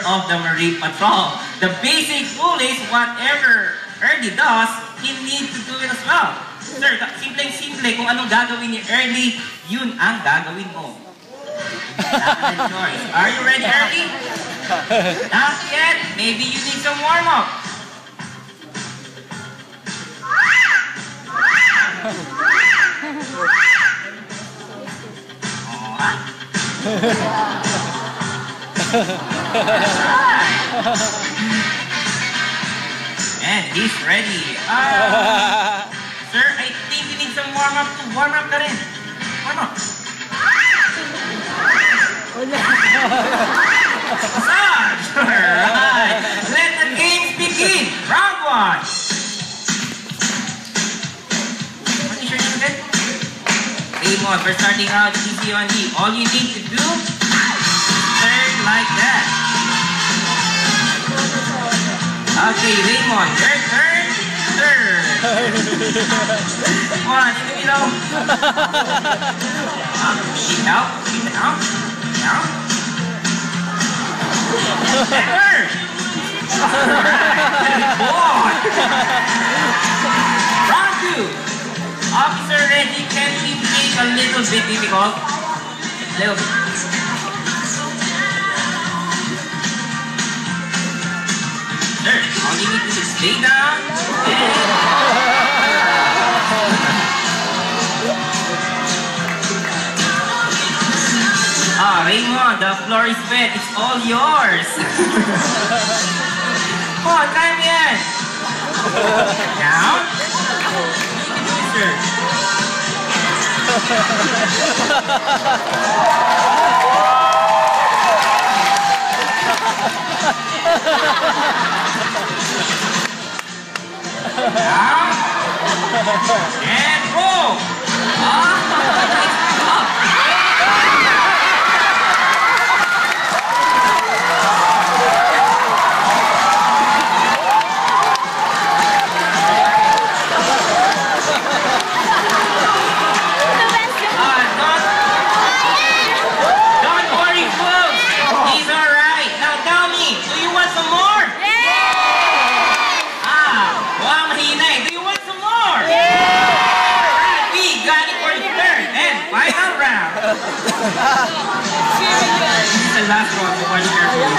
of the Marine Patrol. The basic rule is whatever Early does, he needs to do it as well. Sir, simpleng-simple, kung anong gagawin ni Early, yun ang gagawin mo. Not choice. Are you ready, Early? Not yet. Maybe you need some warm-up. And he's ready. Sir, I think you need some warm-up to warm up ka rin. Warm-up. Massage! Alright. Let the games begin. Round 1. What is your name again? Raymond, we're starting out easy on E. All you need to do is turn like that. Okay, Raymond, your turn. Turn. Come on, in the middle. Feet out, feet out, down. Turn. Alright, round 2. Officer Reggie, can we make a little bit difficult? A little bit. Sir, all you need to do is lay down Raymond, the floor is wet. It's all yours. Come on, time yan. Down. You can do it, sir. Down. And roll. Nice job. Don't worry, folks. He's all right. Now tell me, do you want some more? Do you want some more? Alright, we got it for the third and final round. This is the last one, so watch carefully.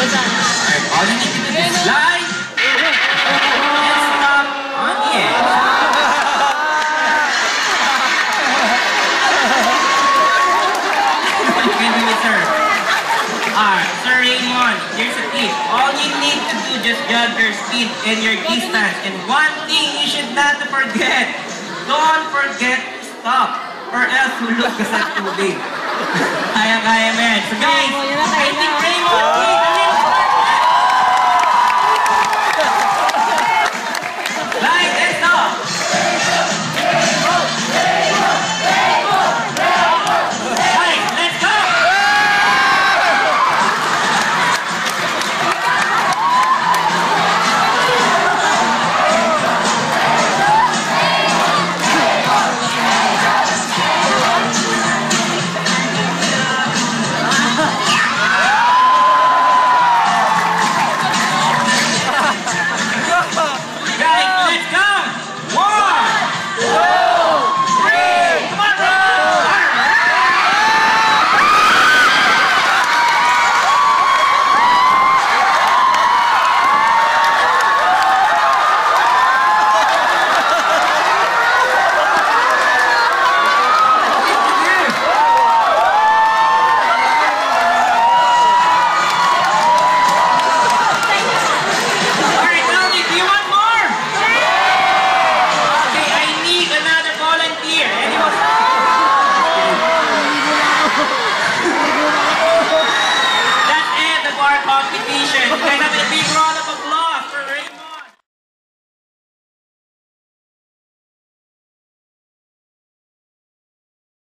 Alright, all you need to do is slide and stop on the edge. You can do it, sir. Sir Raymond, here's a tip. All you need to do just judge your speed and your distance. And one thing you should not forget, don't forget to stop or else hulog ka sa tubig. Kaya-kaya, man. So guys, I think Raymond